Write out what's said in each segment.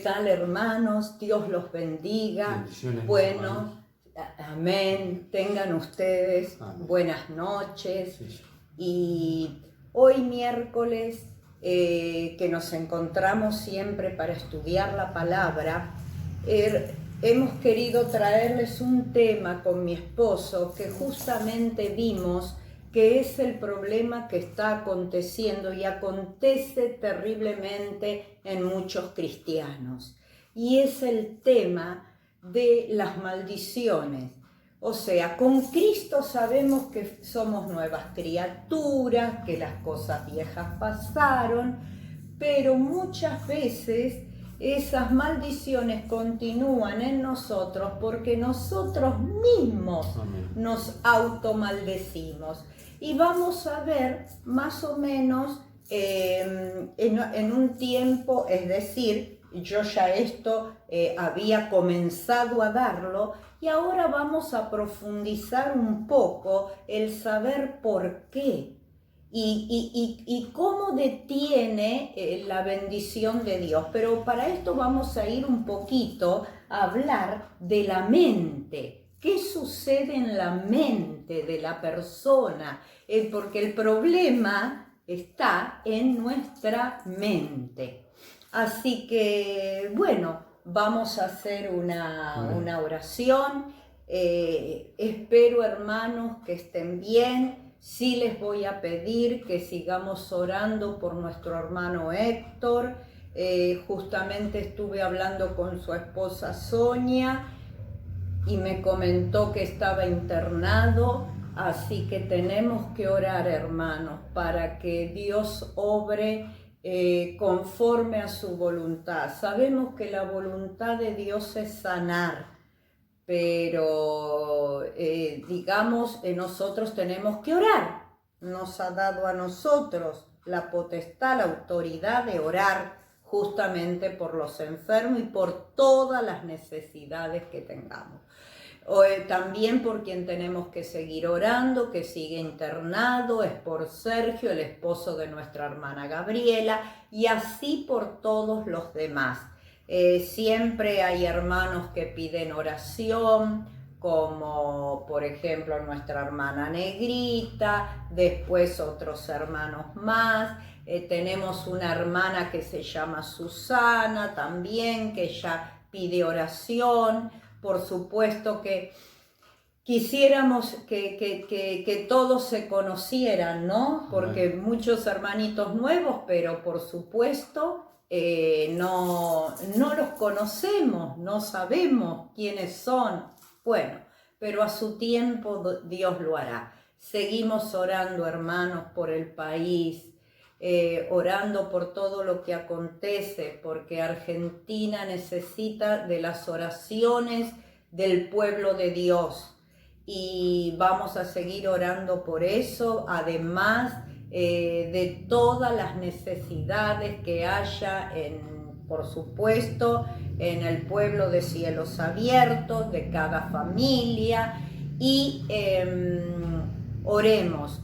tal, hermanos? Dios los bendiga. Bendiciones, Bueno, amén. Tengan ustedes buenas noches. Sí. Y hoy miércoles, que nos encontramos siempre para estudiar la palabra, hemos querido traerles un tema con mi esposo que justamente vimos que es el problema que está aconteciendo y acontece terriblemente en muchos cristianos. Y es el tema de las maldiciones. O sea, con Cristo sabemos que somos nuevas criaturas, que las cosas viejas pasaron, pero muchas veces esas maldiciones continúan en nosotros porque nosotros mismos nos automaldecimos. Y vamos a ver más o menos en un tiempo, es decir, yo ya esto había comenzado a darlo y ahora vamos a profundizar un poco el saber por qué y cómo detiene la bendición de Dios. Pero para esto vamos a ir un poquito a hablar de la mente. ¿Qué sucede en la mente de la persona? Porque el problema está en nuestra mente. Así que, bueno, vamos a hacer una oración. Espero, hermanos, que estén bien. Sí les voy a pedir que sigamos orando por nuestro hermano Héctor. Justamente estuve hablando con su esposa Sonia y me comentó que estaba internado, así que tenemos que orar, hermanos, para que Dios obre conforme a su voluntad. Sabemos que la voluntad de Dios es sanar, pero digamos, nosotros tenemos que orar. Nos ha dado a nosotros la potestad, la autoridad de orar justamente por los enfermos y por todas las necesidades que tengamos. También por quien tenemos que seguir orando, que sigue internado, es por Sergio, el esposo de nuestra hermana Gabriela, y así por todos los demás. Siempre hay hermanos que piden oración, como por ejemplo nuestra hermana Negrita, después otros hermanos más. Tenemos una hermana que se llama Susana también, que ella pide oración. Por supuesto que quisiéramos que todos se conocieran, ¿no? Porque muchos hermanitos nuevos, pero por supuesto no los conocemos, no sabemos quiénes son. Bueno, pero a su tiempo Dios lo hará. Seguimos orando, hermanos, por el país, orando por todo lo que acontece, porque Argentina necesita de las oraciones del pueblo de Dios. Y vamos a seguir orando por eso, además de todas las necesidades que haya, por supuesto, en el pueblo de Cielos Abiertos, de cada familia. Y oremos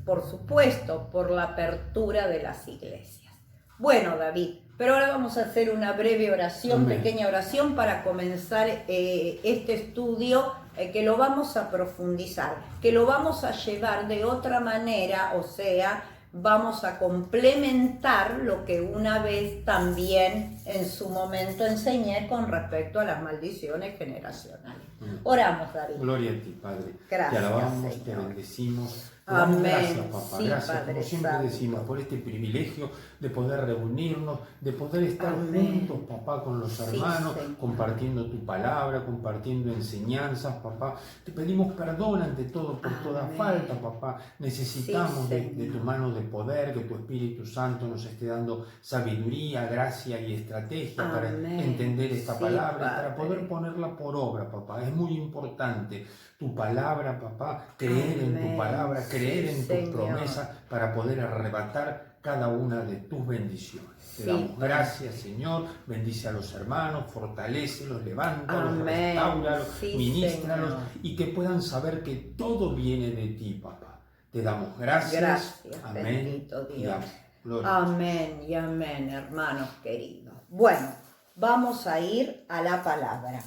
por supuesto, por la apertura de las iglesias. Bueno, David, pero ahora vamos a hacer una breve oración, pequeña oración, para comenzar este estudio que lo vamos a profundizar, que lo vamos a llevar de otra manera, o sea, vamos a complementar lo que una vez también en su momento enseñé con respecto a las maldiciones generacionales. Oramos, David. Gloria a ti, Padre. Gracias, te alabamos, Señor. te bendecimos. Amén. Gracias, papá. Sí, gracias, Padre como siempre Santo. decimos, por este privilegio de poder reunirnos, de poder estar juntos, papá, con los hermanos, Señor. Compartiendo tu palabra, compartiendo enseñanzas, papá. Te pedimos perdón ante todo por toda falta, papá. Necesitamos de tu mano de poder, que tu Espíritu Santo nos esté dando sabiduría, gracia y estrategia para entender esta palabra y para poder ponerla por obra, papá. Es muy importante tu palabra, papá, creer en tu palabra, creer en tus promesas para poder arrebatar cada una de tus bendiciones. Te damos gracias, Señor. Bendice a los hermanos, fortalécelos, levántalos, restáuralos, ministralos, y que puedan saber que todo viene de ti, papá. Te damos gracias. Gracias, amén. Bendito Dios. Y amén. Amén y amén, hermanos queridos. Bueno, vamos a ir a la palabra.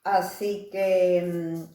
Así que,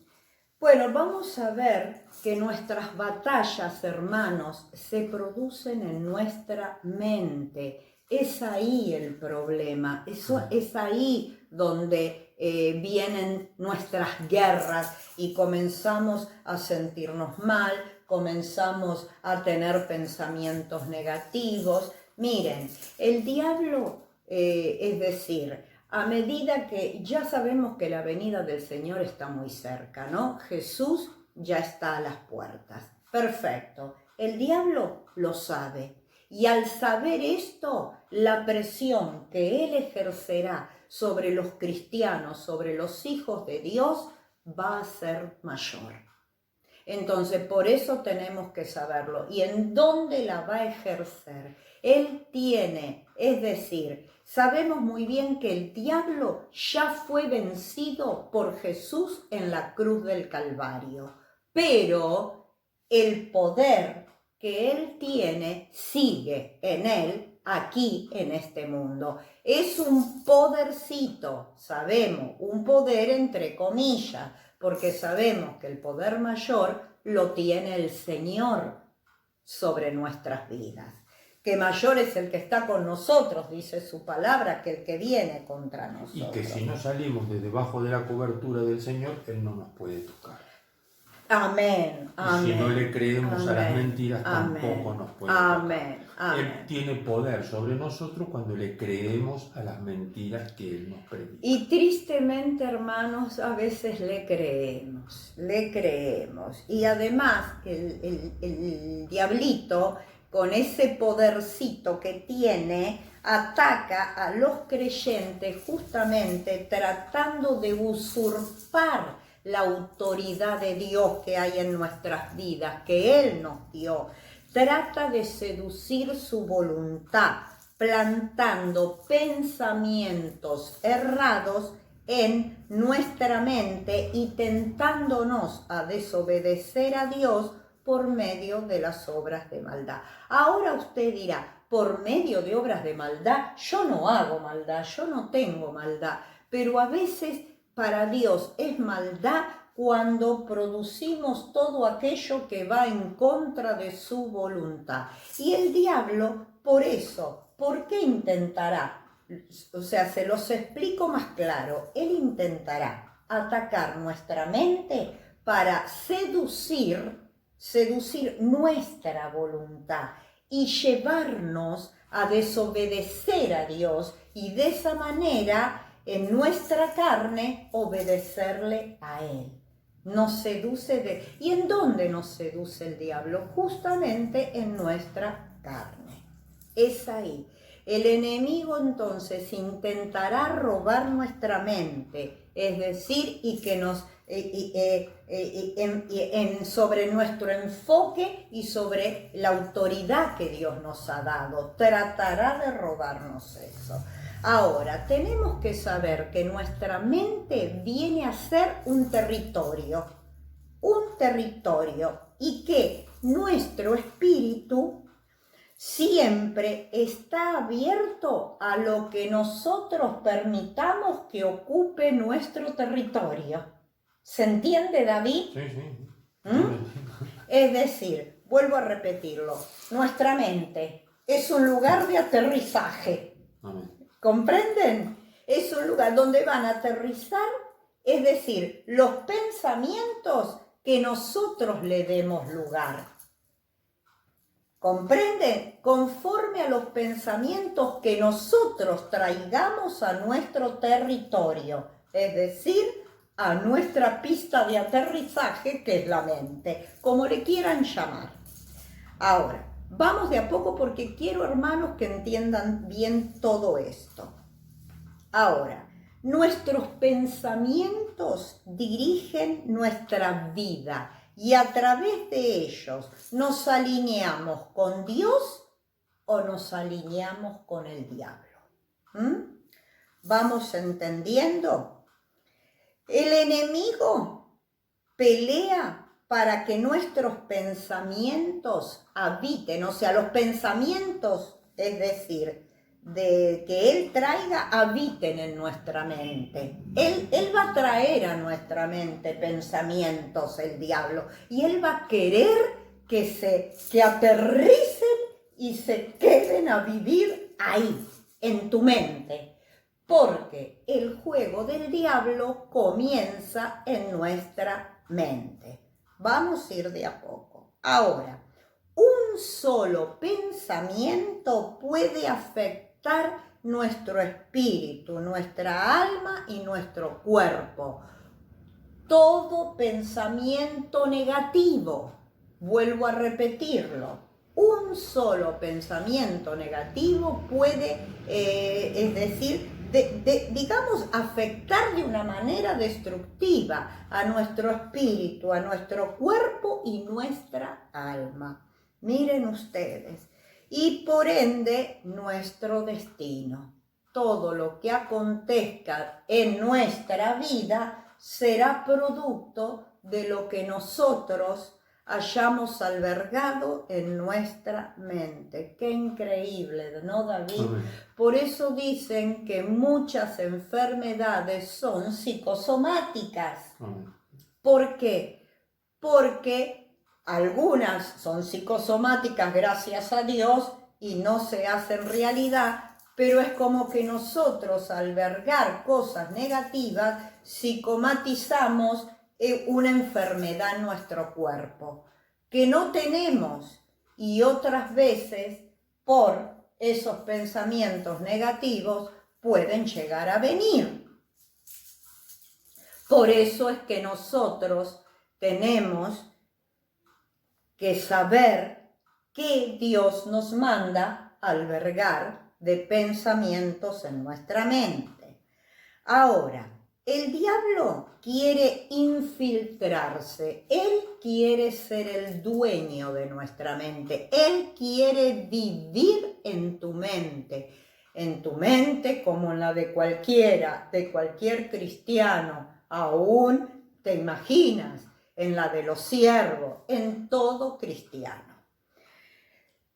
bueno, vamos a ver que nuestras batallas, hermanos, se producen en nuestra mente. Es ahí el problema, es ahí donde vienen nuestras guerras y comenzamos a sentirnos mal, comenzamos a tener pensamientos negativos. Miren, el diablo, es decir, a medida que ya sabemos que la venida del Señor está muy cerca, ¿no? Jesús ya está a las puertas. Perfecto. El diablo lo sabe. Y al saber esto, la presión que él ejercerá sobre los cristianos, sobre los hijos de Dios, va a ser mayor. Entonces, por eso tenemos que saberlo. ¿Y en dónde la va a ejercer? Él tiene, es decir, sabemos muy bien que el diablo ya fue vencido por Jesús en la cruz del Calvario, pero el poder que él tiene sigue en él aquí en este mundo. Es un podercito, sabemos, un poder entre comillas, porque sabemos que el poder mayor lo tiene el Señor sobre nuestras vidas. Que mayor es el que está con nosotros, dice su palabra, que el que viene contra nosotros. Y que si no salimos de debajo de la cobertura del Señor, Él no nos puede tocar. Amén, amén. Y si no le creemos amén, a las mentiras, amén, tampoco nos puede amén, tocar. Amén. Él tiene poder sobre nosotros cuando le creemos a las mentiras que Él nos predica. Y tristemente, hermanos, a veces le creemos. Y además, el diablito, con ese podercito que tiene, ataca a los creyentes justamente tratando de usurpar la autoridad de Dios que hay en nuestras vidas, que Él nos dio. Trata de seducir su voluntad, plantando pensamientos errados en nuestra mente y tentándonos a desobedecer a Dios por medio de las obras de maldad. Ahora usted dirá, por medio de obras de maldad, yo no hago maldad, yo no tengo maldad, pero a veces para Dios es maldad cuando producimos todo aquello que va en contra de su voluntad. Y el diablo, por eso, ¿por qué intentará? O sea, se los explico más claro. Él intentará atacar nuestra mente para seducir nuestra voluntad y llevarnos a desobedecer a Dios y de esa manera en nuestra carne obedecerle a Él. Nos seduce ¿Y en dónde nos seduce el diablo? Justamente en nuestra carne. Es ahí. El enemigo entonces intentará robar nuestra mente, es decir, y que nos sobre nuestro enfoque y sobre la autoridad que Dios nos ha dado. Tratará de robarnos eso. Ahora, tenemos que saber que nuestra mente viene a ser un territorio, y que nuestro espíritu siempre está abierto a lo que nosotros permitamos que ocupe nuestro territorio. ¿Se entiende, David? Sí, sí. Es decir, vuelvo a repetirlo, nuestra mente es un lugar de aterrizaje. Amén. ¿Comprenden? Es un lugar donde van a aterrizar, es decir, los pensamientos que nosotros le demos lugar. ¿Comprenden? Conforme a los pensamientos que nosotros traigamos a nuestro territorio, es decir, a nuestra pista de aterrizaje, que es la mente, como le quieran llamar. Ahora, vamos de a poco porque quiero, hermanos, que entiendan bien todo esto. Ahora, nuestros pensamientos dirigen nuestra vida y a través de ellos nos alineamos con Dios o nos alineamos con el diablo. ¿Vamos entendiendo? El enemigo pelea para que nuestros pensamientos habiten, o sea, los pensamientos, es decir, que Él traiga habiten en nuestra mente. Él va a traer a nuestra mente pensamientos, el diablo, y Él va a querer que aterricen y se queden a vivir ahí, en tu mente, porque el juego del diablo comienza en nuestra mente. Vamos a ir de a poco. Ahora, un solo pensamiento puede afectar nuestro espíritu, nuestra alma y nuestro cuerpo. Todo pensamiento negativo, vuelvo a repetirlo, un solo pensamiento negativo puede, es decir, digamos, afectar de una manera destructiva a nuestro espíritu, a nuestro cuerpo y nuestra alma. Miren ustedes, y por ende nuestro destino. Todo lo que acontezca en nuestra vida será producto de lo que nosotros hayamos albergado en nuestra mente. Qué increíble, ¿no, David? Amén. Por eso dicen que muchas enfermedades son psicosomáticas. Amén. ¿Por qué? Porque algunas son psicosomáticas, gracias a Dios, y no se hacen realidad, pero es como que nosotros, al albergar cosas negativas, psicomatizamos una enfermedad en nuestro cuerpo, que no tenemos, y otras veces, por esos pensamientos negativos, pueden llegar a venir. Por eso es que nosotros tenemos que saber qué Dios nos manda albergar de pensamientos en nuestra mente. Ahora, el diablo quiere infiltrarse, él quiere ser el dueño de nuestra mente, él quiere vivir en tu mente como en la de cualquier cristiano, aún te imaginas, en la de los siervos, en todo cristiano.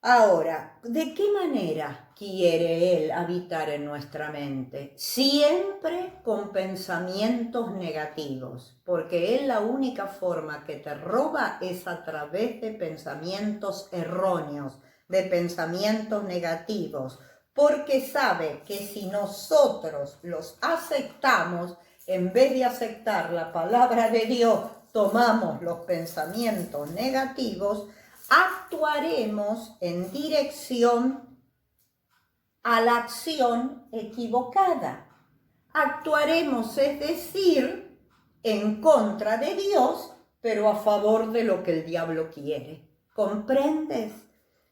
Ahora, ¿de qué manera quiere Él habitar en nuestra mente? Siempre con pensamientos negativos, porque Él la única forma que te roba es a través de pensamientos erróneos, de pensamientos negativos, porque sabe que si nosotros los aceptamos, en vez de aceptar la palabra de Dios, tomamos los pensamientos negativos, actuaremos en dirección a la acción equivocada. Actuaremos, es decir, en contra de Dios, pero a favor de lo que el diablo quiere. ¿Comprendes?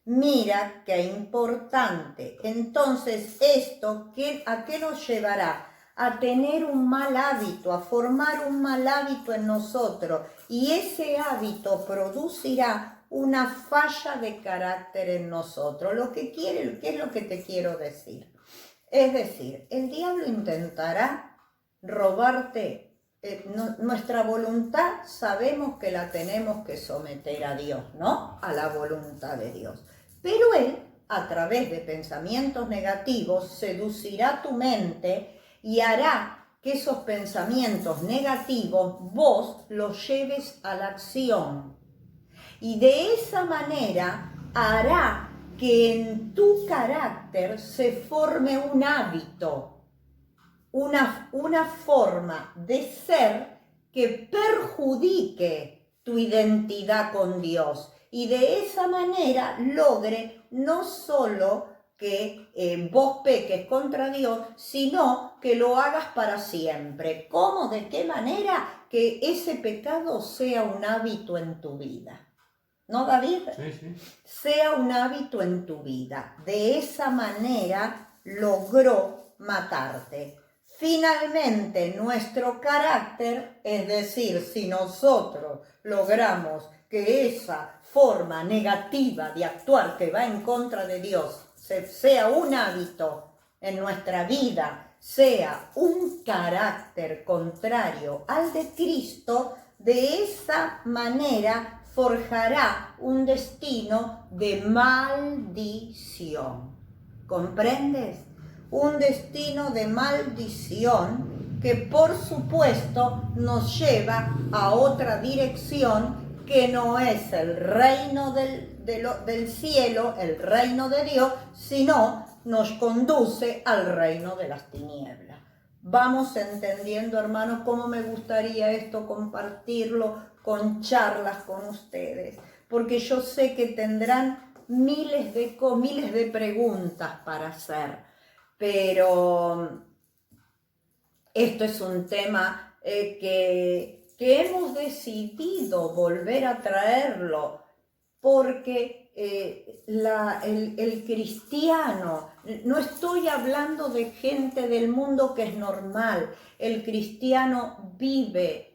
Mira qué importante. Entonces, ¿esto a qué nos llevará? A tener un mal hábito, a formar un mal hábito en nosotros, y ese hábito producirá una falla de carácter en nosotros. ¿Qué es lo que te quiero decir? Es decir, el diablo intentará robarte nuestra voluntad. Sabemos que la tenemos que someter a Dios, ¿no? A la voluntad de Dios. Pero él, a través de pensamientos negativos, seducirá tu mente y hará que esos pensamientos negativos vos los lleves a la acción. Y de esa manera hará que en tu carácter se forme un hábito, una forma de ser que perjudique tu identidad con Dios. Y de esa manera logre no solo que vos peques contra Dios, sino que lo hagas para siempre. ¿Cómo? ¿De qué manera? Que ese pecado sea un hábito en tu vida. ¿No, David? Sí. Sea un hábito en tu vida. De esa manera logró matarte. Finalmente, nuestro carácter, es decir, si nosotros logramos que esa forma negativa de actuar que va en contra de Dios sea un hábito en nuestra vida, sea un carácter contrario al de Cristo, de esa manera forjará un destino de maldición. ¿Comprendes? un destino de maldición que por supuesto nos lleva a otra dirección que no es el reino del cielo, el reino de Dios, sino nos conduce al reino de las tinieblas. Vamos entendiendo, hermanos, cómo me gustaría esto compartirlo con charlas con ustedes, porque yo sé que tendrán miles de preguntas para hacer, pero esto es un tema que hemos decidido volver a traerlo, porque el cristiano, no estoy hablando de gente del mundo que es normal, el cristiano vive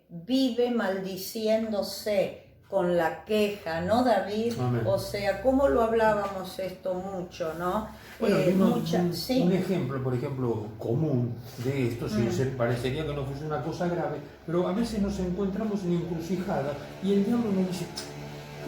maldiciéndose con la queja, ¿no, David? Amén. O sea, ¿cómo lo hablábamos esto mucho, no? Bueno, Sí. un ejemplo, por ejemplo, común de esto, parecería que no fuese una cosa grave, pero a veces nos encontramos en encrucijada y el diablo nos dice,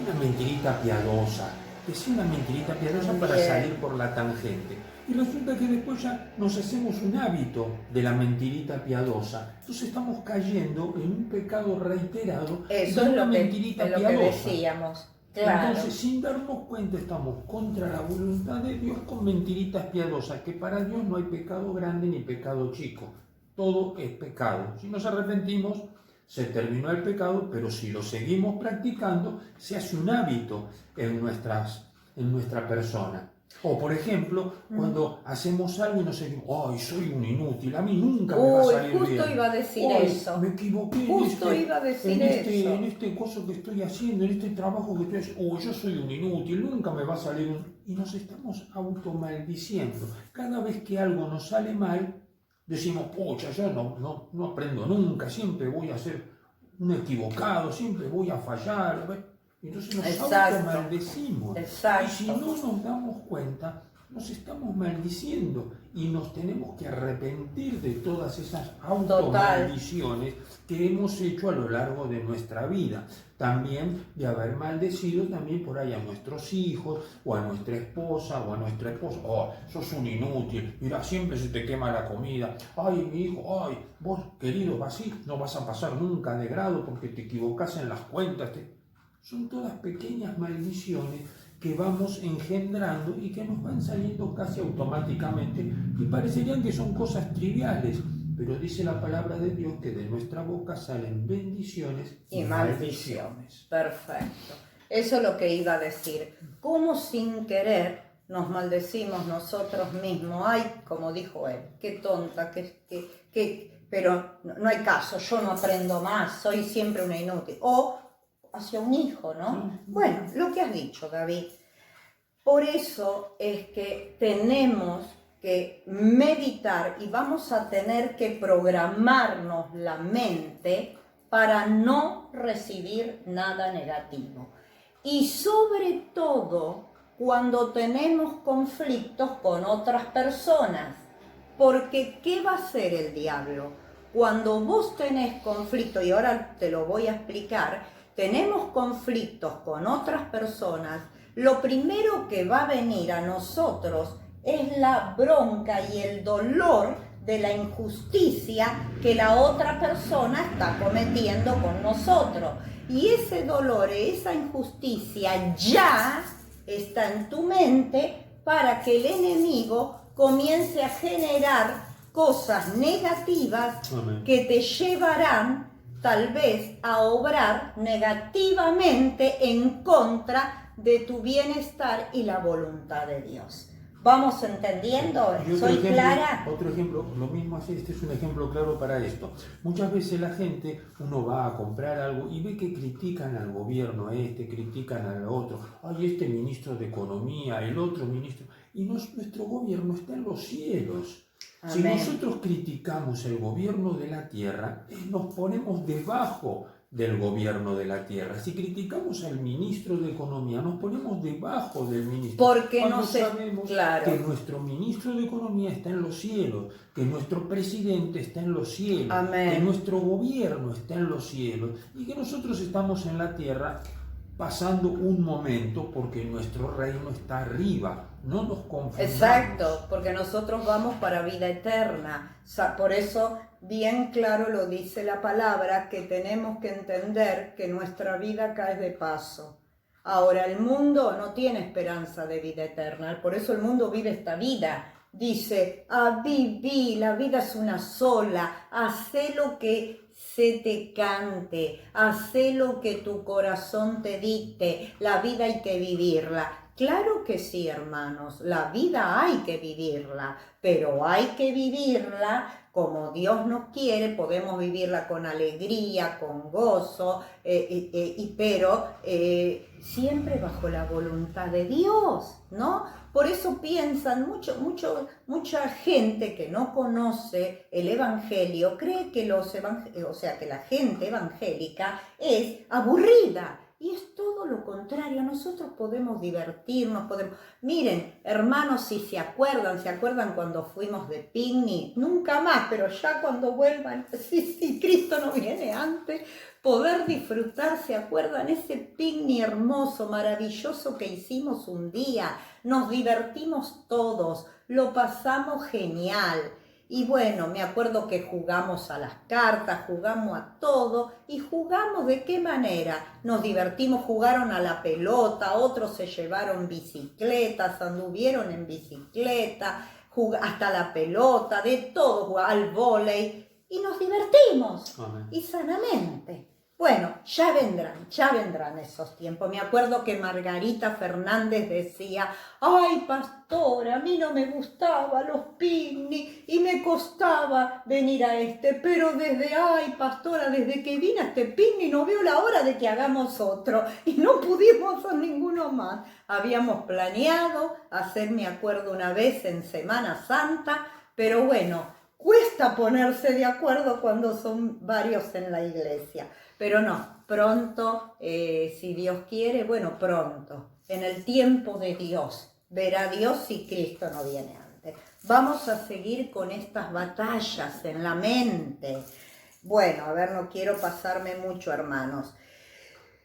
una mentirita piadosa, decía una mentirita piadosa para salir por la tangente. Y resulta que después ya nos hacemos un hábito de la mentirita piadosa. Entonces estamos cayendo en un pecado reiterado. Eso de es una lo mentirita que piadosa. decíamos. Claro. Entonces, sin darnos cuenta, estamos contra la voluntad de Dios con mentiritas piadosas, que para Dios no hay pecado grande ni pecado chico. Todo es pecado. Si nos arrepentimos, se terminó el pecado, pero si lo seguimos practicando, se hace un hábito en nuestra persona. O, por ejemplo, cuando hacemos algo y nos decimos, ¡ay, soy un inútil! A mí nunca me va a salir bien. Justo iba a decir eso. Me equivoqué iba a decir eso. En este coso que estoy haciendo, en este trabajo que estoy haciendo. Yo soy un inútil, nunca me va a salir un... Y nos estamos automaldiciendo. Cada vez que algo nos sale mal, decimos, pucha, yo no aprendo nunca, siempre voy a ser un equivocado, siempre voy a fallar. Entonces nos automaldecimos. Exacto. Y si no nos damos cuenta, nos estamos maldiciendo y nos tenemos que arrepentir de todas esas automaldiciones que hemos hecho a lo largo de nuestra vida. También de haber maldecido también por ahí a nuestros hijos o a nuestra esposa o a nuestro esposo. Oh, sos un inútil, mira, siempre se te quema la comida. Ay, mi hijo, ay, vos querido, así no vas a pasar nunca de grado porque te equivocás en las cuentas. Son todas pequeñas maldiciones que vamos engendrando y que nos van saliendo casi automáticamente y parecerían que son cosas triviales, pero dice la palabra de Dios que de nuestra boca salen bendiciones y maldiciones. Perfecto. Eso es lo que iba a decir. Cómo sin querer nos maldecimos nosotros mismos. Ay, como dijo él, qué tonta, pero no hay caso, yo no aprendo más, soy siempre una inútil. O hacia un hijo, ¿no? Bueno, lo que has dicho, David. Por eso es que tenemos que meditar y vamos a tener que programarnos la mente para no recibir nada negativo. Y sobre todo cuando tenemos conflictos con otras personas. Porque, ¿qué va a hacer el diablo? Cuando vos tenés conflicto, y ahora te lo voy a explicar, tenemos conflictos con otras personas, lo primero que va a venir a nosotros es la bronca y el dolor de la injusticia que la otra persona está cometiendo con nosotros. Y ese dolor, esa injusticia ya está en tu mente para que el enemigo comience a generar cosas negativas que te llevarán tal vez a obrar negativamente en contra de tu bienestar y la voluntad de Dios. ¿Vamos entendiendo? ¿Soy clara? Otro ejemplo, lo mismo así, este es un ejemplo claro para esto. Muchas veces la gente, uno va a comprar algo y ve que critican al gobierno critican al otro. Ay, este ministro de Economía, el otro ministro. Y nuestro gobierno está en los cielos. Si nosotros criticamos el gobierno de la tierra, nos ponemos debajo del gobierno de la tierra. Si criticamos al ministro de Economía, nos ponemos debajo del ministro. Porque no sabemos que nuestro ministro de Economía está en los cielos, que nuestro presidente está en los cielos, que nuestro gobierno está en los cielos y que nosotros estamos en la tierra pasando un momento porque nuestro reino está arriba. No nos confundamos. Exacto, porque nosotros vamos para vida eterna. Por eso bien claro lo dice la palabra, que tenemos que entender que nuestra vida acá es de paso. Ahora, el mundo no tiene esperanza de vida eterna, por eso el mundo vive esta vida. Dice, viví, la vida es una sola, hacé lo que se te cante, hacé lo que tu corazón te dicte, la vida hay que vivirla. Claro que sí, hermanos, la vida hay que vivirla, pero hay que vivirla como Dios nos quiere. Podemos vivirla con alegría, con gozo, pero siempre bajo la voluntad de Dios, ¿no? Por eso piensan mucha gente que no conoce el Evangelio, cree que que la gente evangélica es aburrida. Y es todo lo contrario, nosotros podemos divertirnos, Miren, hermanos, si se acuerdan cuando fuimos de picnic, nunca más, pero ya cuando vuelvan, si Cristo no viene antes, poder disfrutar, ¿se acuerdan? Ese picnic hermoso, maravilloso que hicimos un día, nos divertimos todos, lo pasamos genial. Y bueno, me acuerdo que jugamos a las cartas, jugamos a todo. ¿Y jugamos de qué manera? Nos divertimos, jugaron a la pelota, otros se llevaron bicicletas, anduvieron en bicicleta, hasta la pelota, de todo, al vóley. Y nos divertimos. Amén. Y sanamente. Bueno, ya vendrán esos tiempos. Me acuerdo que Margarita Fernández decía, ay, pastora, a mí no me gustaban los picnic y me costaba venir a pero pastora, desde que vine a este picnic no veo la hora de que hagamos otro. Y no pudimos hacer ninguno más. Habíamos planeado hacer, me acuerdo, una vez en Semana Santa, pero bueno, cuesta ponerse de acuerdo cuando son varios en la iglesia. Pero no, pronto, si Dios quiere, bueno, pronto, en el tiempo de Dios, verá Dios si Cristo no viene antes. Vamos a seguir con estas batallas en la mente. Bueno, a ver, no quiero pasarme mucho, hermanos.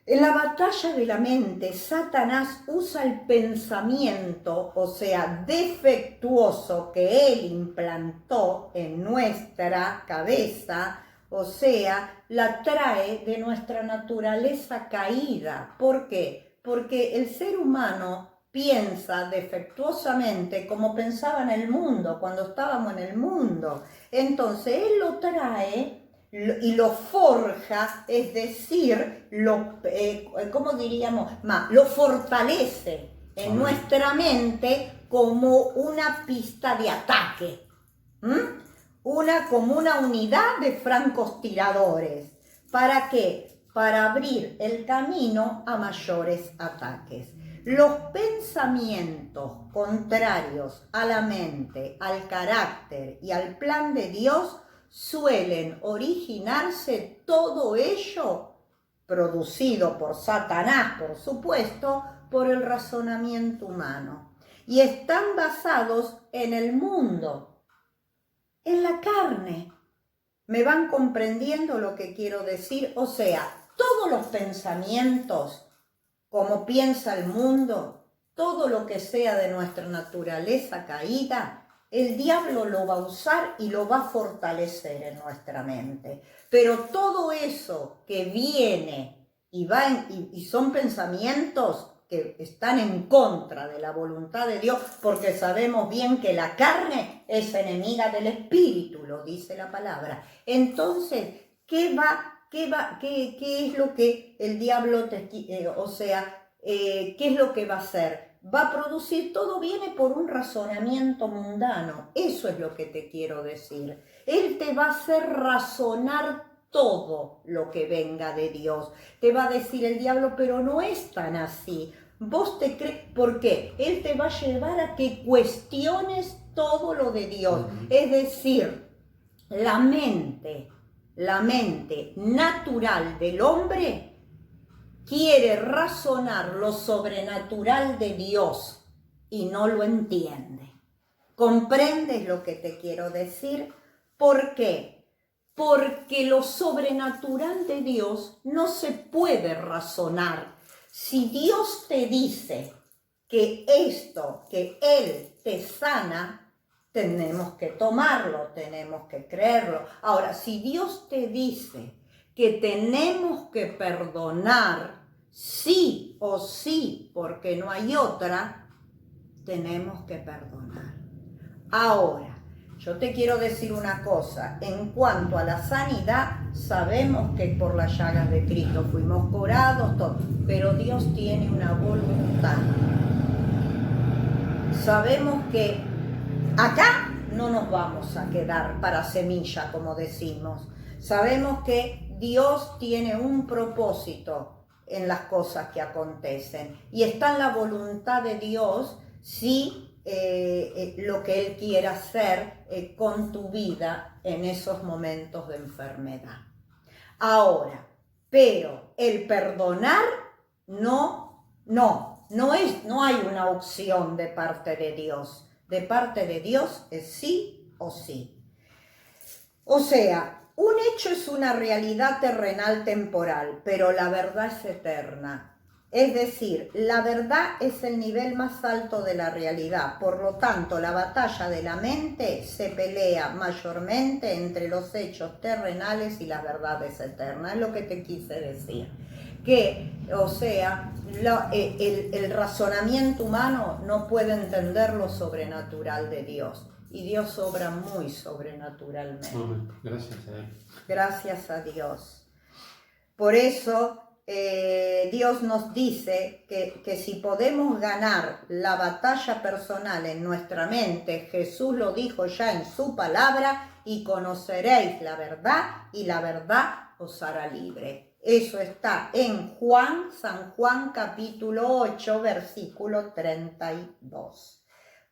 En la batalla de la mente, Satanás usa el pensamiento, o sea, defectuoso que él implantó en nuestra cabeza, o sea, la trae de nuestra naturaleza caída. ¿Por qué? Porque el ser humano piensa defectuosamente como pensaba en el mundo, cuando estábamos en el mundo. Entonces, él lo trae y lo forja, es decir, ¿cómo diríamos? Lo fortalece en nuestra mente como una pista de ataque. Como una unidad de francotiradores. ¿Para qué? Para abrir el camino a mayores ataques. Los pensamientos contrarios a la mente, al carácter y al plan de Dios suelen originarse, todo ello producido por Satanás, por supuesto, por el razonamiento humano. Y están basados en el mundo, en la carne. ¿Me van comprendiendo lo que quiero decir? O sea, todos los pensamientos, como piensa el mundo, todo lo que sea de nuestra naturaleza caída, el diablo lo va a usar y lo va a fortalecer en nuestra mente. Pero todo eso que viene y son pensamientos que están en contra de la voluntad de Dios, porque sabemos bien que la carne es enemiga del espíritu, lo dice la palabra. Entonces, ¿qué es lo que el diablo qué es lo que va a hacer? Va a producir, todo viene por un razonamiento mundano. Eso es lo que te quiero decir. Él te va a hacer razonar todo lo que venga de Dios. Te va a decir el diablo, pero no es tan así. Vos te crees, ¿por qué? Él te va a llevar a que cuestiones todo lo de Dios. Es decir, la mente natural del hombre quiere razonar lo sobrenatural de Dios y no lo entiende. ¿Comprendes lo que te quiero decir? ¿Por qué? Porque lo sobrenatural de Dios no se puede razonar. si Dios te dice que esto, que Él te sana, tenemos que tomarlo, tenemos que creerlo. Ahora, si Dios te dice que tenemos que perdonar sí o sí, porque no hay otra, tenemos que perdonar. Ahora, yo te quiero decir una cosa, en cuanto a la sanidad, sabemos que por las llagas de Cristo fuimos curados, todo, pero Dios tiene una voluntad. Sabemos que acá no nos vamos a quedar para semilla, como decimos. Sabemos que Dios tiene un propósito en las cosas que acontecen y está en la voluntad de Dios si lo que Él quiera hacer con tu vida en esos momentos de enfermedad. Ahora, pero el perdonar no hay una opción de parte de Dios. De parte de Dios es sí o sí. O sea, un hecho es una realidad terrenal temporal, pero la verdad es eterna. Es decir, la verdad es el nivel más alto de la realidad. Por lo tanto, la batalla de la mente se pelea mayormente entre los hechos terrenales y las verdades eternas. Es lo que te quise decir. Que, o sea, el razonamiento humano no puede entender lo sobrenatural de Dios. Y Dios obra muy sobrenaturalmente. Gracias a Él. Gracias a Dios. Por eso Dios nos dice que si podemos ganar la batalla personal en nuestra mente, Jesús lo dijo ya en su palabra, y conoceréis la verdad y la verdad os hará libre. Eso está en San Juan capítulo 8, versículo 32.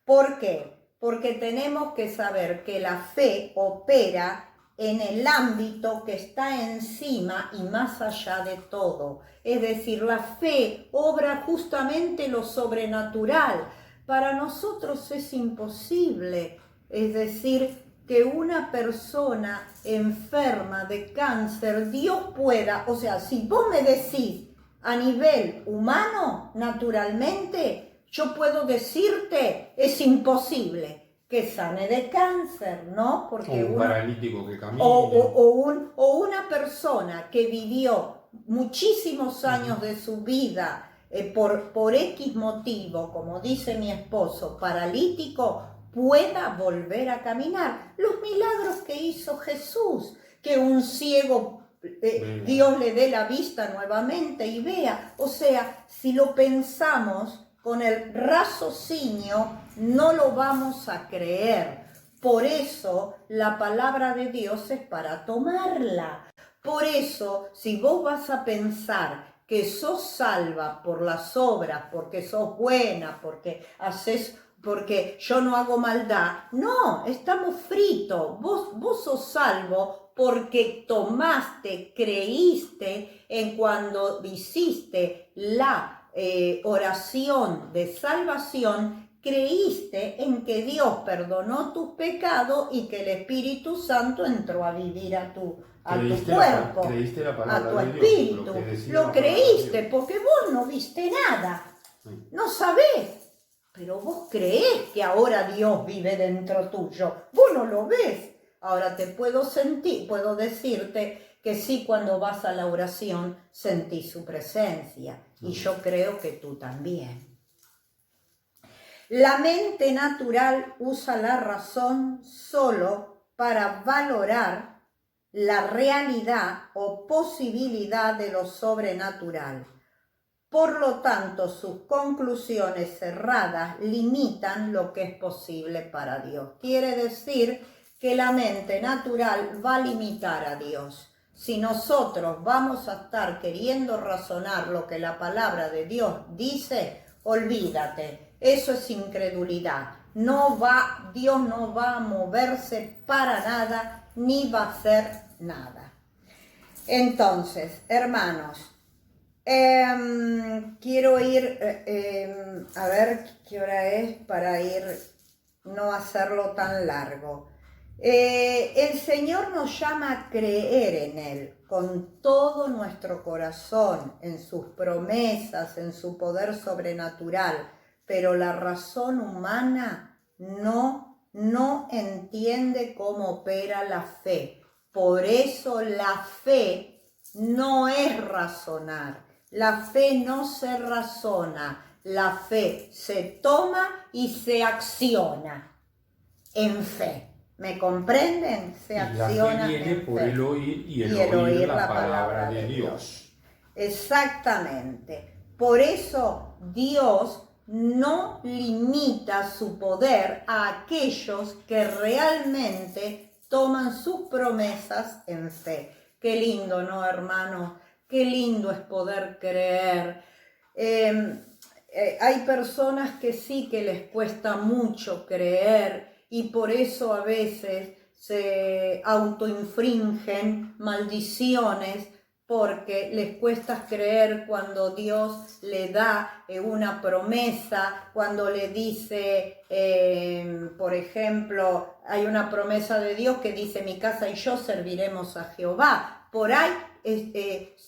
¿Por qué? Porque tenemos que saber que la fe opera en el ámbito que está encima y más allá de todo. Es decir, la fe obra justamente lo sobrenatural. Para nosotros es imposible, es decir, que una persona enferma de cáncer, Dios pueda, o sea, si vos me decís a nivel humano, naturalmente, yo puedo decirte, es imposible que sane de cáncer, ¿no? Porque un paralítico que camina. O una persona que vivió muchísimos años de su vida por X motivo, como dice mi esposo, paralítico, pueda volver a caminar. Los milagros que hizo Jesús, que un ciego Dios le dé la vista nuevamente y vea. O sea, si lo pensamos con el raciocinio, no lo vamos a creer. Por eso la palabra de Dios es para tomarla. Por eso, si vos vas a pensar que sos salva por las obras, porque sos buena, porque yo no hago maldad, no, estamos fritos. Vos sos salvo porque tomaste, creíste en cuando hiciste la oración de salvación, creíste en que Dios perdonó tus pecados y que el Espíritu Santo entró a vivir a tu cuerpo, a tu espíritu. Lo creíste porque vos no viste nada, no sabés, pero vos creés que ahora Dios vive dentro tuyo. Vos no lo ves. Ahora te puedo decirte que sí, cuando vas a la oración sentís su presencia, y yo creo que tú también. La mente natural usa la razón solo para valorar la realidad o posibilidad de lo sobrenatural. Por lo tanto, sus conclusiones cerradas limitan lo que es posible para Dios. Quiere decir que la mente natural va a limitar a Dios. Si nosotros vamos a estar queriendo razonar lo que la palabra de Dios dice, olvídate, eso es incredulidad. Dios no va a moverse para nada, ni va a hacer nada. Entonces, hermanos, quiero ir, a ver qué hora es para no hacerlo tan largo. El Señor nos llama a creer en Él con todo nuestro corazón, en sus promesas, en su poder sobrenatural, pero la razón humana no entiende cómo opera la fe. Por eso la fe no es razonar, la fe no se razona, la fe se toma y se acciona en fe. ¿Me comprenden? Se acciona la fe viene en por fe. el oír y el oír la palabra de Dios. Exactamente. Por eso Dios no limita su poder a aquellos que realmente toman sus promesas en fe. Qué lindo, ¿no, hermano? Qué lindo es poder creer. Hay personas que sí que les cuesta mucho creer y por eso a veces se autoinfringen maldiciones porque les cuesta creer cuando Dios le da una promesa, cuando le dice, por ejemplo, hay una promesa de Dios que dice, mi casa y yo serviremos a Jehová. Por ahí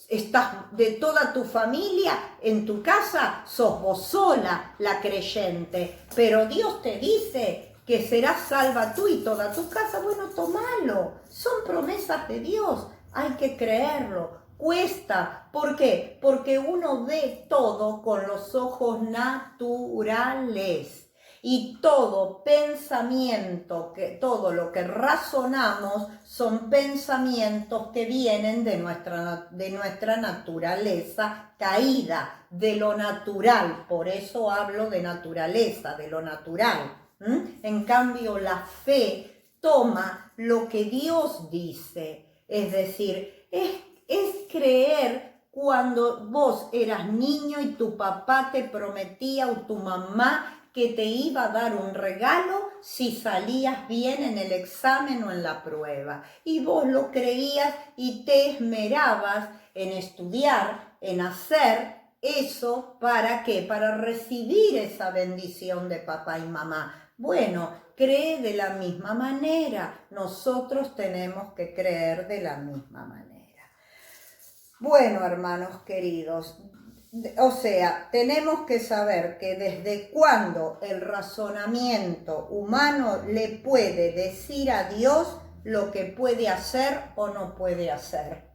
estás de toda tu familia, en tu casa sos vos sola la creyente, pero Dios te dice que serás salva tú y toda tu casa. Bueno, tomalo, son promesas de Dios, hay que creerlo. Cuesta, ¿por qué? Porque uno ve todo con los ojos naturales y todo pensamiento, todo lo que razonamos son pensamientos que vienen de nuestra naturaleza caída, de lo natural. Por eso hablo de naturaleza, de lo natural. En cambio, la fe toma lo que Dios dice, es decir, es creer cuando vos eras niño y tu papá te prometía o tu mamá que te iba a dar un regalo si salías bien en el examen o en la prueba. Y vos lo creías y te esmerabas en estudiar, en hacer eso, ¿para qué? Para recibir esa bendición de papá y mamá. Bueno, cree de la misma manera. Nosotros tenemos que creer de la misma manera. Bueno, hermanos queridos, o sea, tenemos que saber que desde cuándo el razonamiento humano le puede decir a Dios lo que puede hacer o no puede hacer.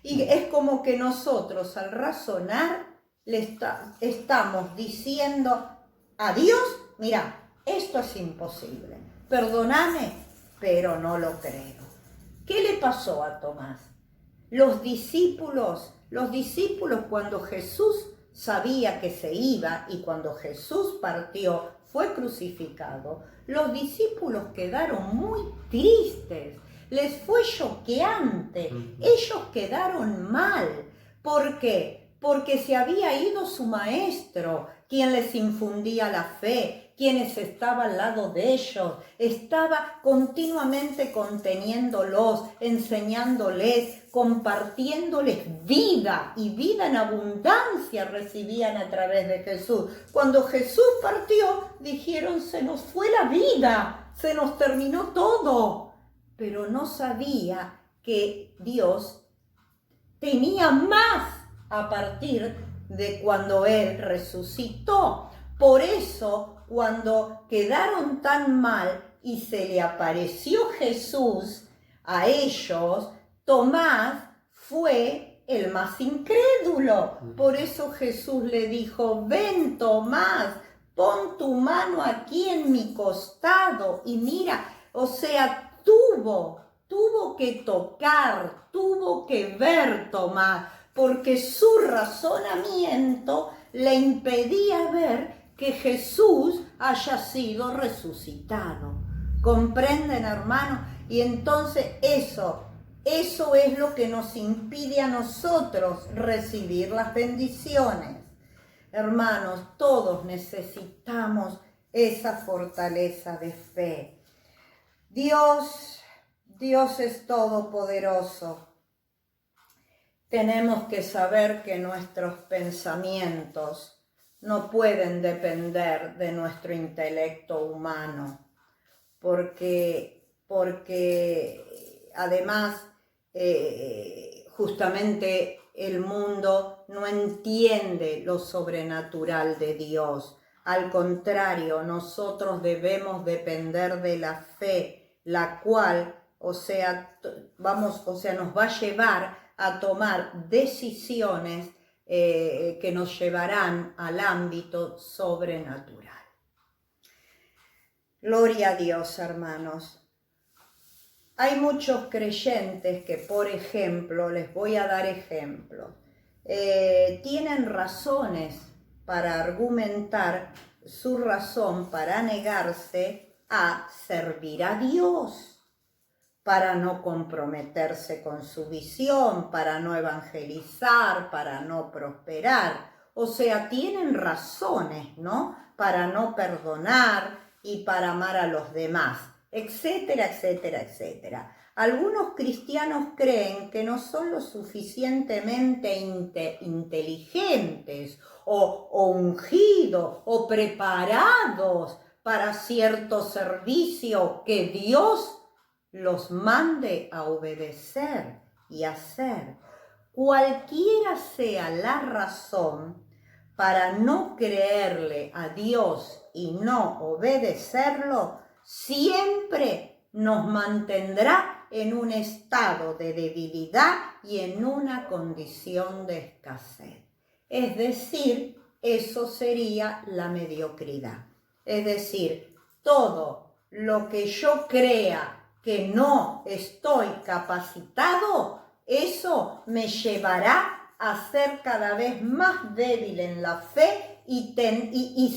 Y es como que nosotros al razonar le estamos diciendo a Dios, mira, esto es imposible, perdóname, pero no lo creo. ¿Qué le pasó a Tomás? Los discípulos cuando Jesús sabía que se iba y cuando Jesús partió, fue crucificado, los discípulos quedaron muy tristes, les fue choqueante, ellos quedaron mal. ¿Por qué? Porque se había ido su maestro, quien les infundía la fe, quienes estaba al lado de ellos, estaba continuamente conteniéndolos, enseñándoles, compartiéndoles vida y vida en abundancia recibían a través de Jesús. Cuando Jesús partió, dijeron, se nos fue la vida, se nos terminó todo, pero no sabía que Dios tenía más a partir de cuando Él resucitó. Por eso, cuando quedaron tan mal y se le apareció Jesús a ellos, Tomás fue el más incrédulo. Por eso Jesús le dijo, ven Tomás, pon tu mano aquí en mi costado. Y mira, o sea, tuvo que tocar, tuvo que ver Tomás, porque su razonamiento le impedía ver que Jesús haya sido resucitado. ¿Comprenden, hermano? Y entonces eso es lo que nos impide a nosotros recibir las bendiciones. Hermanos, todos necesitamos esa fortaleza de fe. Dios es todopoderoso. Tenemos que saber que nuestros pensamientos no pueden depender de nuestro intelecto humano, porque además justamente el mundo no entiende lo sobrenatural de Dios. Al contrario, nosotros debemos depender de la fe, la cual, nos va a llevar a tomar decisiones que nos llevarán al ámbito sobrenatural. Gloria a Dios, hermanos. Hay muchos creyentes que, por ejemplo, les voy a dar ejemplos, tienen razones para argumentar su razón para negarse a servir a Dios, para no comprometerse con su visión, para no evangelizar, para no prosperar. O sea, tienen razones, ¿no? Para no perdonar y para amar a los demás, etcétera, etcétera, etcétera. Algunos cristianos creen que no son lo suficientemente inteligentes o ungidos o preparados para cierto servicio que Dios los mande a obedecer y hacer. Cualquiera sea la razón para no creerle a Dios y no obedecerlo, siempre nos mantendrá en un estado de debilidad y en una condición de escasez. Es decir, eso sería la mediocridad. Es decir, todo lo que yo crea que no estoy capacitado, eso me llevará a ser cada vez más débil en la fe y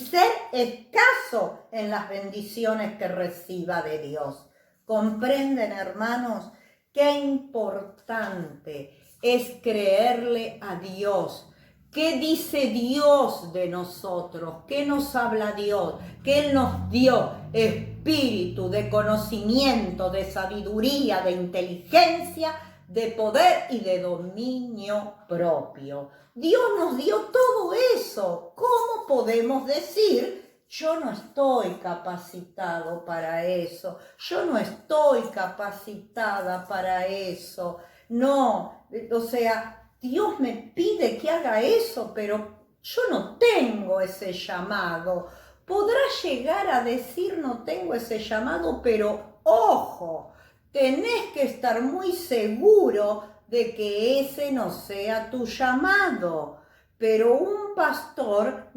ser escaso en las bendiciones que reciba de Dios. ¿Comprenden, hermanos? Qué importante es creerle a Dios. ¿Qué dice Dios de nosotros? ¿Qué nos habla Dios? Que Él nos dio espíritu de conocimiento, de sabiduría, de inteligencia, de poder y de dominio propio. Dios nos dio todo eso. ¿Cómo podemos decir, yo no estoy capacitado para eso? Yo no estoy capacitada para eso. No, o sea, Dios me pide que haga eso, pero yo no tengo ese llamado. Podrá llegar a decir no tengo ese llamado, pero ojo, tenés que estar muy seguro de que ese no sea tu llamado. Pero un pastor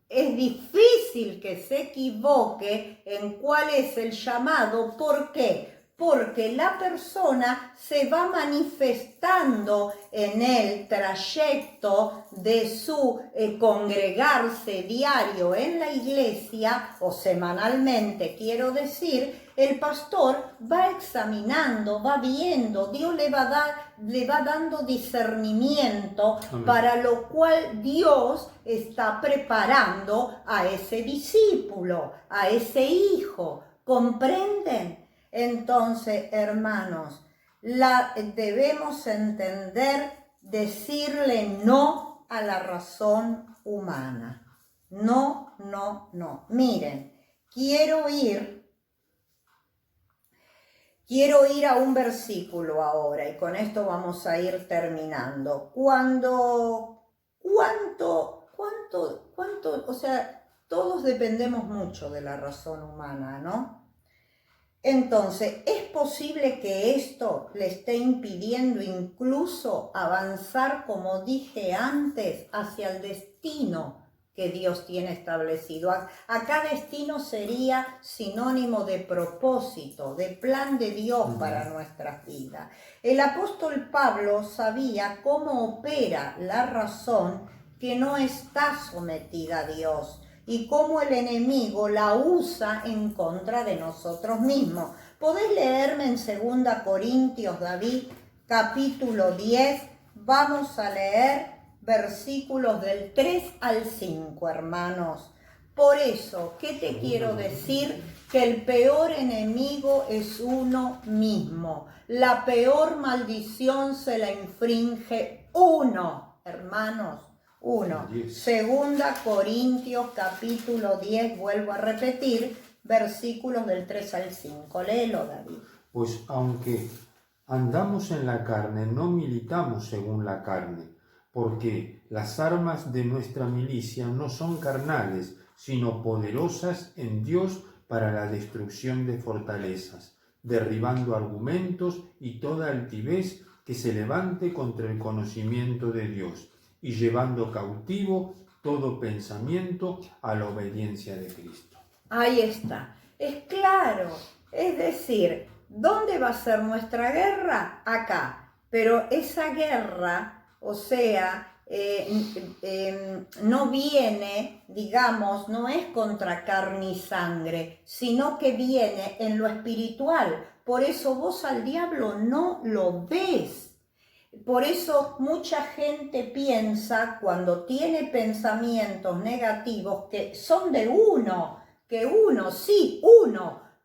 es difícil que se equivoque en cuál es el llamado. ¿Por qué? Porque la persona se va manifestando en el trayecto de su congregarse diario en la iglesia o semanalmente, quiero decir. El pastor va examinando, va viendo, Dios le va dando discernimiento. Amén. Para lo cual Dios está preparando a ese discípulo, a ese hijo. ¿Comprenden? Entonces, hermanos, debemos entender, decirle no a la razón humana. No, no, no. Miren, quiero ir a un versículo ahora y con esto vamos a ir terminando. O sea, todos dependemos mucho de la razón humana, ¿no? Entonces, es posible que esto le esté impidiendo incluso avanzar, como dije antes, hacia el destino que Dios tiene establecido. Acá destino sería sinónimo de propósito, de plan de Dios para nuestras vidas. El apóstol Pablo sabía cómo opera la razón que no está sometida a Dios y cómo el enemigo la usa en contra de nosotros mismos. Podés leerme en 2 Corintios, David, capítulo 10, vamos a leer versículos del 3 al 5, hermanos. Por eso, ¿qué te quiero decir? Que el peor enemigo es uno mismo. La peor maldición se la infringe uno, hermanos. 2 Corintios capítulo 10, vuelvo a repetir, versículos del 3 al 5. Léelo, David. Pues aunque andamos en la carne, no militamos según la carne, porque las armas de nuestra milicia no son carnales, sino poderosas en Dios para la destrucción de fortalezas, derribando argumentos y toda altivez que se levante contra el conocimiento de Dios, y llevando cautivo todo pensamiento a la obediencia de Cristo. Ahí está. Es claro. Es decir, ¿dónde va a ser nuestra guerra? Acá. Pero esa guerra, o sea, no viene, digamos, no es contra carne y sangre, sino que viene en lo espiritual. Por eso vos al diablo no lo ves. Por eso mucha gente piensa, cuando tiene pensamientos negativos, que son de uno,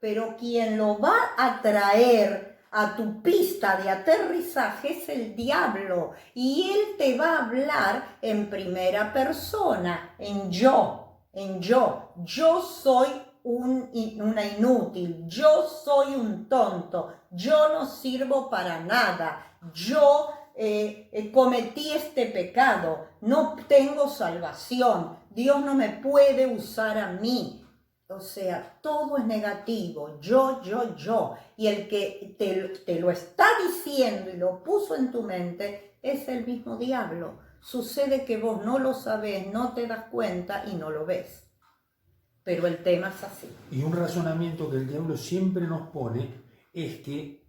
pero quien lo va a traer a tu pista de aterrizaje es el diablo, y él te va a hablar en primera persona, en yo. Yo soy una inútil, yo soy un tonto, yo no sirvo para nada, yo cometí este pecado, no tengo salvación, Dios no me puede usar a mí. O sea, todo es negativo, yo. Y el que te lo está diciendo y lo puso en tu mente es el mismo diablo. Sucede que vos no lo sabés, no te das cuenta y no lo ves. Pero el tema es así. Y un razonamiento que el diablo siempre nos pone es que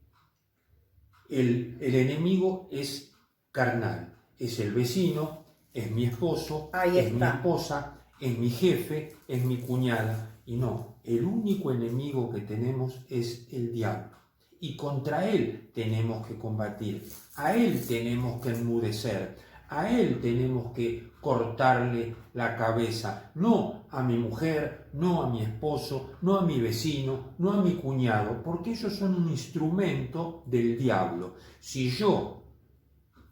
el enemigo es carnal, es el vecino, es mi esposo, es mi esposa, es mi jefe, es mi cuñada. Y no, el único enemigo que tenemos es el diablo. Y contra él tenemos que combatir, a él tenemos que enmudecer, a él tenemos que cortarle la cabeza, no a mi mujer, no a mi esposo, no a mi vecino, no a mi cuñado, porque ellos son un instrumento del diablo. Si yo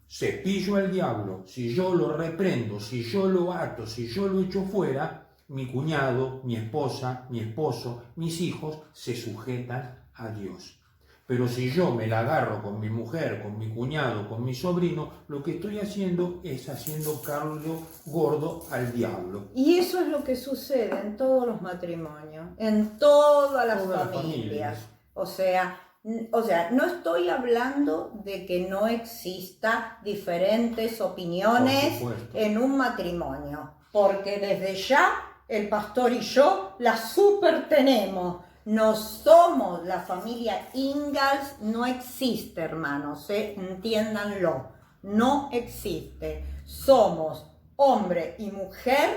cepillo al diablo, si yo lo reprendo, si yo lo ato, si yo lo echo fuera, mi cuñado, mi esposa, mi esposo, mis hijos se sujetan a Dios. Pero si yo me la agarro con mi mujer, con mi cuñado, con mi sobrino, lo que estoy haciendo es haciendo caldo gordo al diablo. Y eso es lo que sucede en todos los matrimonios, en todas las familias. O sea, no estoy hablando de que no exista diferentes opiniones en un matrimonio, porque desde ya el pastor y yo la super tenemos. No somos la familia Ingalls, no existe, hermanos, entiéndanlo, no existe. Somos hombre y mujer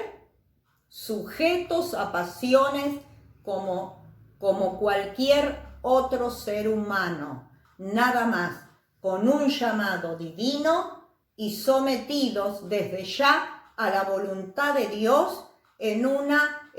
sujetos a pasiones como cualquier otro ser humano, nada más, con un llamado divino y sometidos desde ya a la voluntad de Dios en una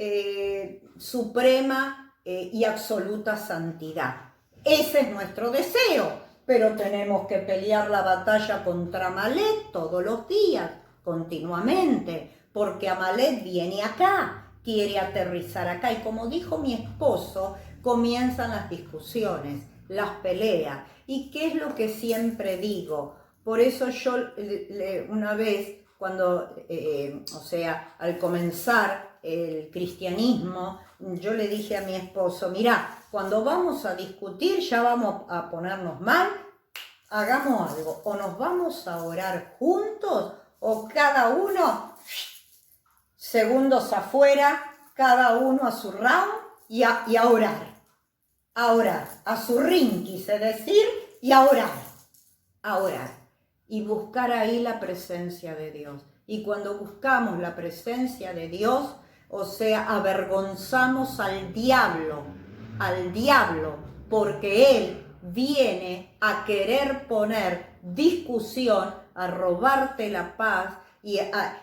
suprema y absoluta santidad. Ese es nuestro deseo, pero tenemos que pelear la batalla contra Amalek todos los días, continuamente, porque Amalek viene acá, quiere aterrizar acá, y como dijo mi esposo, comienzan las discusiones, las peleas. ¿Y qué es lo que siempre digo? Por eso yo una vez, cuando, al comenzar el cristianismo, yo le dije a mi esposo, mirá, cuando vamos a discutir, ya vamos a ponernos mal, hagamos algo, o nos vamos a orar juntos, o cada uno, segundos afuera, cada uno a su round y a orar. A orar, a su ring, quise decir, y a orar, y buscar ahí la presencia de Dios. Y cuando buscamos la presencia de Dios, avergonzamos al diablo, porque él viene a querer poner discusión, a robarte la paz,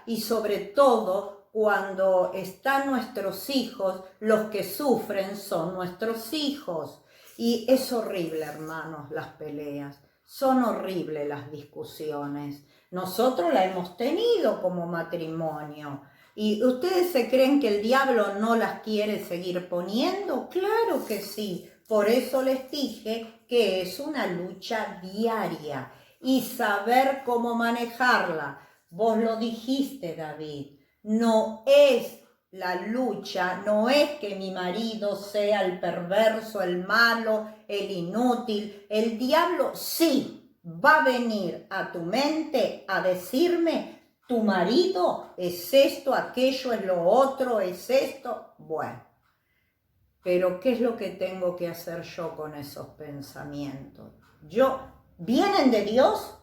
y sobre todo, cuando están nuestros hijos, los que sufren son nuestros hijos. Y es horrible, hermanos, las peleas. Son horribles las discusiones. Nosotros la hemos tenido como matrimonio, ¿Y ustedes se creen que el diablo no las quiere seguir poniendo? Claro que sí. Por eso les dije que es una lucha diaria y saber cómo manejarla. Vos lo dijiste, David, no es la lucha, no es que mi marido sea el perverso, el malo, el inútil. El diablo sí va a venir a tu mente a decirme: tu marido es esto, aquello, es lo otro, es esto. Bueno, pero ¿qué es lo que tengo que hacer yo con esos pensamientos? ¿Vienen de Dios?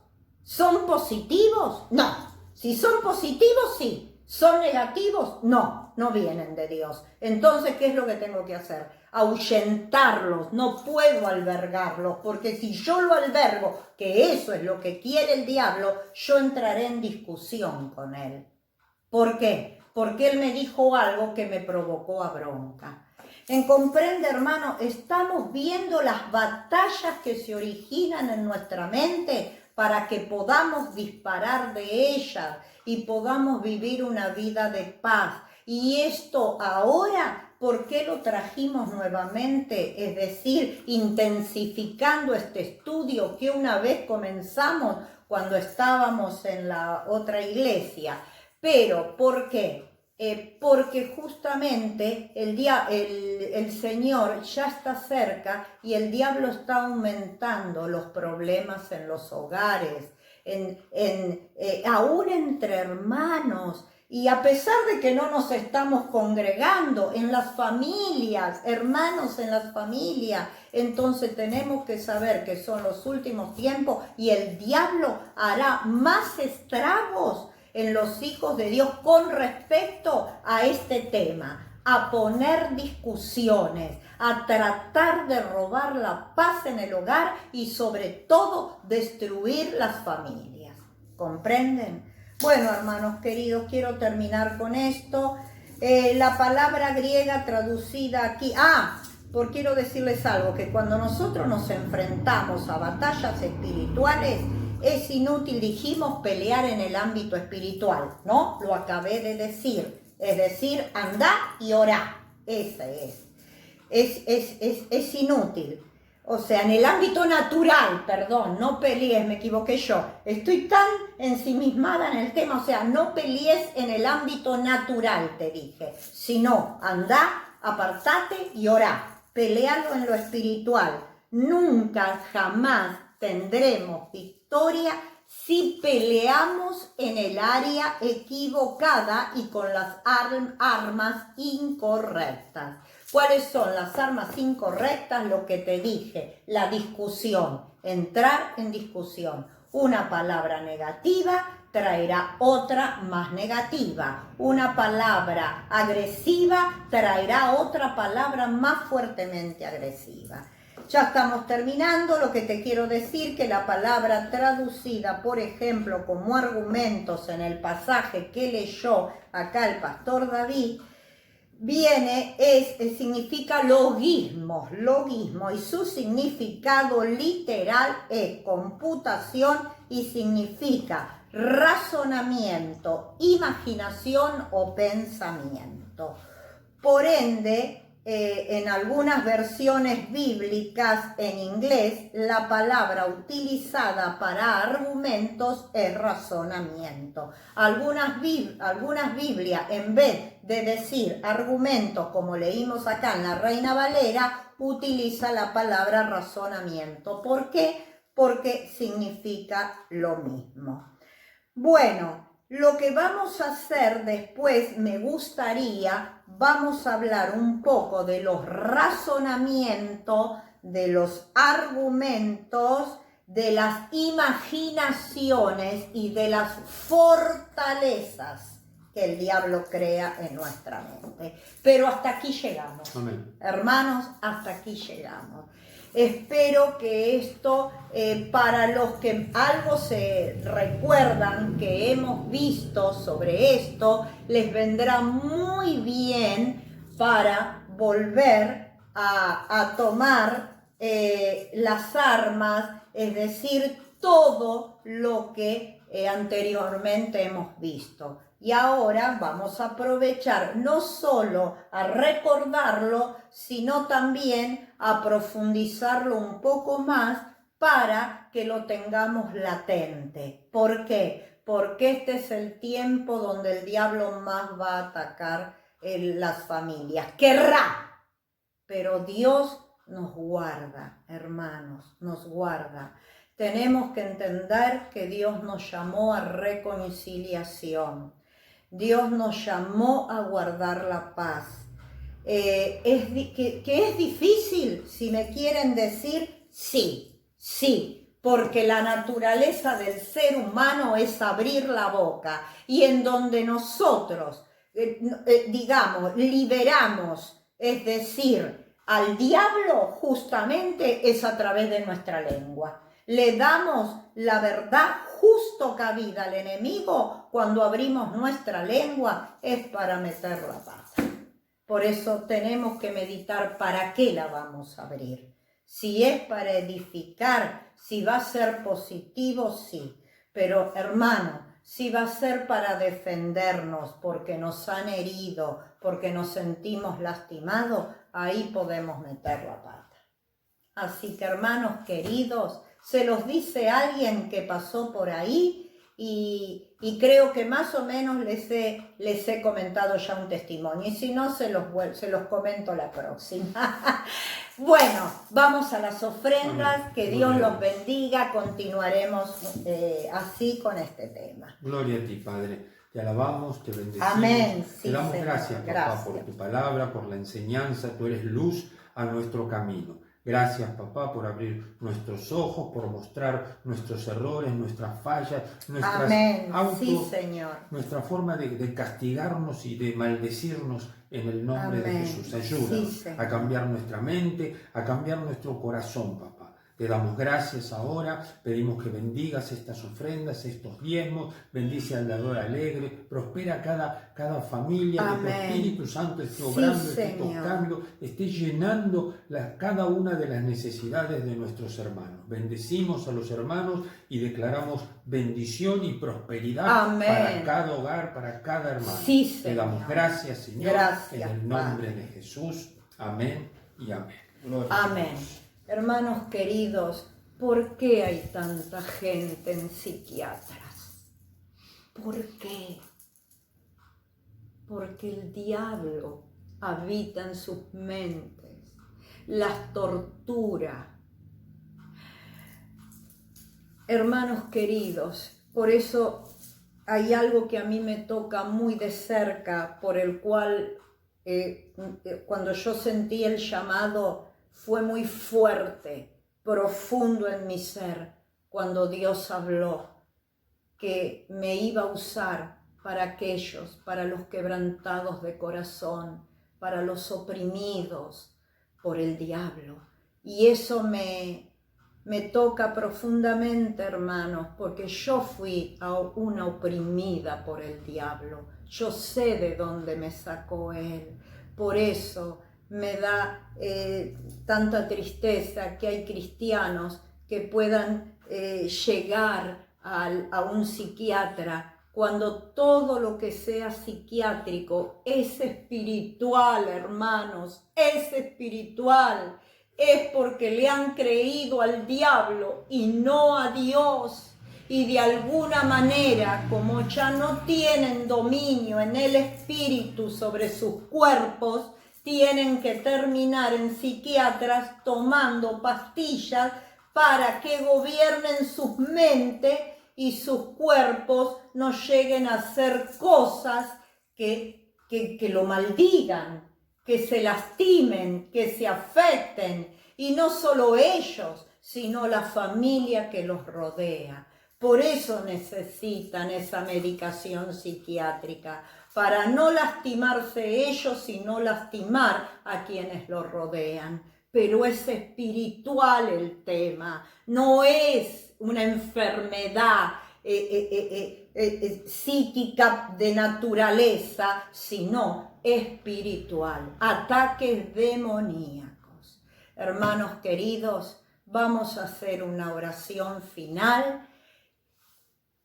¿Son positivos? No. Si son positivos, sí. ¿Son negativos? No, no vienen de Dios. Entonces, ¿qué es lo que tengo que hacer? Ahuyentarlos. No puedo albergarlos, porque si yo lo albergo, que eso es lo que quiere el diablo, yo entraré en discusión con él. ¿Por qué? Porque él me dijo algo que me provocó a bronca. Comprende, hermano, estamos viendo las batallas que se originan en nuestra mente para que podamos disparar de ellas y podamos vivir una vida de paz. Y esto ahora, ¿por qué lo trajimos nuevamente? Es decir, intensificando este estudio que una vez comenzamos cuando estábamos en la otra iglesia. Pero, ¿por qué? Porque justamente el Señor ya está cerca y el diablo está aumentando los problemas en los hogares, aún entre hermanos. Y a pesar de que no nos estamos congregando, en las familias, hermanos en las familias, entonces tenemos que saber que son los últimos tiempos y el diablo hará más estragos en los hijos de Dios con respecto a este tema, a poner discusiones, a tratar de robar la paz en el hogar y sobre todo destruir las familias. ¿Comprenden? Bueno, hermanos queridos, quiero terminar con esto. La palabra griega traducida aquí... porque quiero decirles algo, que cuando nosotros nos enfrentamos a batallas espirituales, es inútil, dijimos, pelear en el ámbito espiritual, ¿no? Lo acabé de decir. Es decir, andá y orá. Ese es. Es inútil. O sea, en el ámbito natural, perdón, no pelees, me equivoqué yo. Estoy tan ensimismada en el tema, o sea, no pelees en el ámbito natural, te dije. Sino, andá, apartate y orá. Pelealo en lo espiritual. Nunca, jamás tendremos victoria si peleamos en el área equivocada y con las armas incorrectas. ¿Cuáles son las armas incorrectas? Lo que te dije, la discusión, entrar en discusión. Una palabra negativa traerá otra más negativa. Una palabra agresiva traerá otra palabra más fuertemente agresiva. Ya estamos terminando. Lo que te quiero decir que la palabra traducida, por ejemplo, como argumentos en el pasaje que leyó acá el pastor David, significa logismo, y su significado literal es computación y significa razonamiento, imaginación o pensamiento. Por ende, en algunas versiones bíblicas en inglés, la palabra utilizada para argumentos es razonamiento. Algunas Biblias, en vez de decir argumentos, como leímos acá en la Reina Valera, utiliza la palabra razonamiento. ¿Por qué? Porque significa lo mismo. Bueno, lo que vamos a hacer después, me gustaría, vamos a hablar un poco de los razonamientos, de los argumentos, de las imaginaciones y de las fortalezas que el diablo crea en nuestra mente. Pero hasta aquí llegamos. Amén. Hermanos, hasta aquí llegamos. Espero que esto, para los que algo se recuerdan que hemos visto sobre esto, les vendrá muy bien para volver a tomar las armas, es decir, todo lo que anteriormente hemos visto. Y ahora vamos a aprovechar no solo a recordarlo, sino también a profundizarlo un poco más para que lo tengamos latente. ¿Por qué? Porque este es el tiempo donde el diablo más va a atacar las familias. Querrá, pero Dios nos guarda, hermanos, nos guarda. Tenemos que entender que Dios nos llamó a reconciliación. Dios nos llamó a guardar la paz. Que es difícil, si me quieren decir, sí, porque la naturaleza del ser humano es abrir la boca, y en donde nosotros, digamos, liberamos, es decir, al diablo, justamente es a través de nuestra lengua. Le damos la verdad justo cabida al enemigo cuando abrimos nuestra lengua, es para meter la pata. Por eso tenemos que meditar para qué la vamos a abrir. Si es para edificar, si va a ser positivo, sí. Pero hermano, si va a ser para defendernos porque nos han herido, porque nos sentimos lastimados, ahí podemos meter la pata. Así que hermanos queridos, se los dice alguien que pasó por ahí y creo que más o menos les he comentado ya un testimonio. Y si no, se los comento la próxima. Bueno, vamos a las ofrendas. Amén. Que Dios los bendiga. Continuaremos así con este tema. Gloria a ti, Padre. Te alabamos, te bendecimos. Amén. Sí, te damos Señor. Gracias, papá, por tu palabra, por la enseñanza. Tú eres luz a nuestro camino. Gracias, papá, por abrir nuestros ojos, por mostrar nuestros errores, nuestras fallas, nuestras sí, Señor. Nuestra forma de castigarnos y de maldecirnos en el nombre de Jesús. Ayúdanos sí, a cambiar nuestra mente, a cambiar nuestro corazón, papá. Te damos gracias ahora, pedimos que bendigas estas ofrendas, estos diezmos, bendice al dador alegre, prospera cada familia, que tu Espíritu Santo esté obrando, esté tocando, esté llenando cada una de las necesidades de nuestros hermanos. Bendecimos a los hermanos y declaramos bendición y prosperidad para cada hogar, para cada hermano. Sí, Te damos gracias, Señor, gracias, en el nombre de Jesús. Amén y amén. Gloria amén. Hermanos queridos, ¿por qué hay tanta gente en psiquiatras? ¿Por qué? Porque el diablo habita en sus mentes, las tortura. Hermanos queridos, por eso hay algo que a mí me toca muy de cerca, por el cual cuando yo sentí el llamado, fue muy fuerte, profundo en mi ser, cuando Dios habló que me iba a usar para aquellos, para los quebrantados de corazón, para los oprimidos por el diablo. Y eso me toca profundamente, hermanos, porque yo fui una oprimida por el diablo. Yo sé de dónde me sacó él. Por eso me da tanta tristeza que hay cristianos que puedan llegar a un psiquiatra cuando todo lo que sea psiquiátrico es espiritual, hermanos, es espiritual. Es porque le han creído al diablo y no a Dios. Y de alguna manera, como ya no tienen dominio en el espíritu sobre sus cuerpos, tienen que terminar en psiquiatras tomando pastillas para que gobiernen sus mentes y sus cuerpos no lleguen a hacer cosas que lo maldigan, que se lastimen, que se afecten. Y no solo ellos, sino la familia que los rodea. Por eso necesitan esa medicación psiquiátrica, para no lastimarse ellos y no lastimar a quienes los rodean. Pero es espiritual el tema, no es una enfermedad psíquica de naturaleza, sino espiritual, ataques demoníacos. Hermanos queridos, vamos a hacer una oración final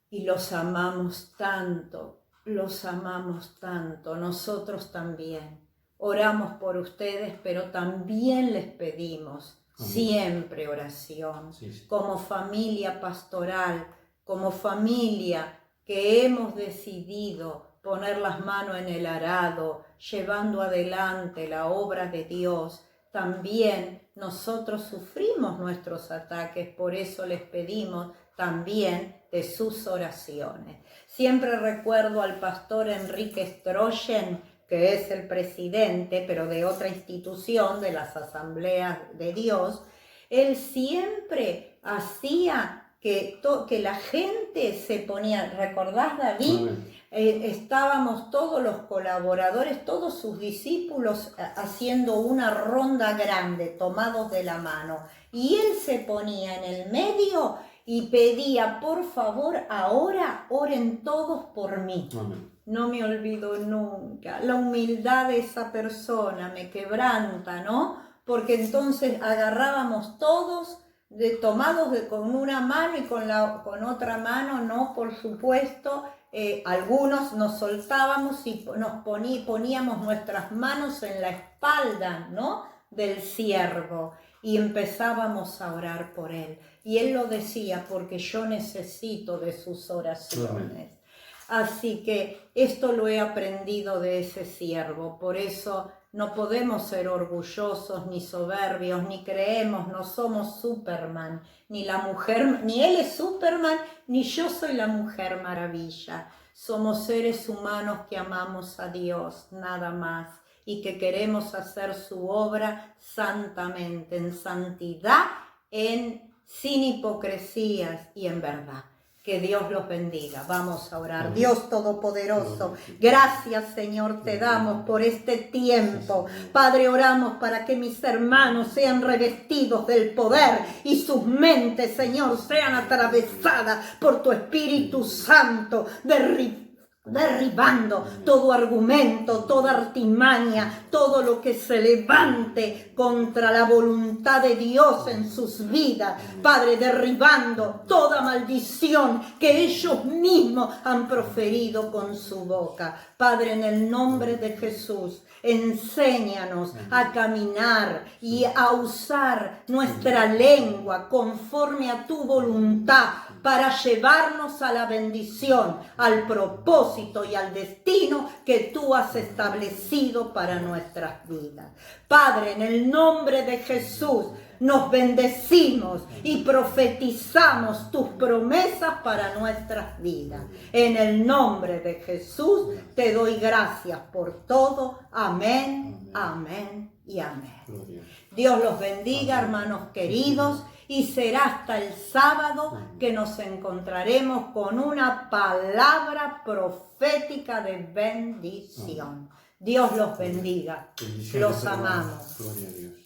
y los amamos tanto Los amamos tanto, nosotros también. Oramos por ustedes, pero también les pedimos siempre oración. Sí. Como familia pastoral, como familia que hemos decidido poner las manos en el arado, llevando adelante la obra de Dios, también nosotros sufrimos nuestros ataques, por eso les pedimos también de sus oraciones. Siempre recuerdo al pastor Enrique Stroyen, que es el presidente, pero de otra institución, de las Asambleas de Dios. Él siempre hacía que la gente se ponía, ¿recordás, David? Estábamos todos los colaboradores, todos sus discípulos haciendo una ronda grande, tomados de la mano. Y él se ponía en el medio y pedía, por favor, ahora oren todos por mí. Amén. No me olvido nunca. La humildad de esa persona me quebranta, ¿no? Porque entonces agarrábamos todos, tomados con una mano y con otra mano, ¿no? Por supuesto, algunos nos soltábamos y nos poníamos nuestras manos en la espalda, ¿no? Del siervo y empezábamos a orar por él. Y él lo decía, porque yo necesito de sus oraciones. Así que esto lo he aprendido de ese siervo, por eso no podemos ser orgullosos ni soberbios, ni creemos, no somos Superman, ni la mujer, ni él es Superman, ni yo soy la Mujer Maravilla. Somos seres humanos que amamos a Dios, nada más, y que queremos hacer su obra santamente, en santidad, sin hipocresías y en verdad. Que Dios los bendiga. Vamos a orar. Dios Todopoderoso, gracias, Señor, te damos por este tiempo. Padre, oramos para que mis hermanos sean revestidos del poder y sus mentes, Señor, sean atravesadas por tu Espíritu Santo, derribando todo argumento, toda artimaña, todo lo que se levante contra la voluntad de Dios en sus vidas. Padre, derribando toda maldición que ellos mismos han proferido con su boca. Padre, en el nombre de Jesús, enséñanos a caminar y a usar nuestra lengua conforme a tu voluntad para llevarnos a la bendición, al propósito y al destino que tú has establecido para nuestras vidas. Padre, en el nombre de Jesús, nos bendecimos y profetizamos tus promesas para nuestras vidas. En el nombre de Jesús te doy gracias por todo. Amén, amén y amén. Dios los bendiga, hermanos queridos, y será hasta el sábado que nos encontraremos con una palabra profética de bendición. Dios los bendiga. Los amamos. Gloria a Dios.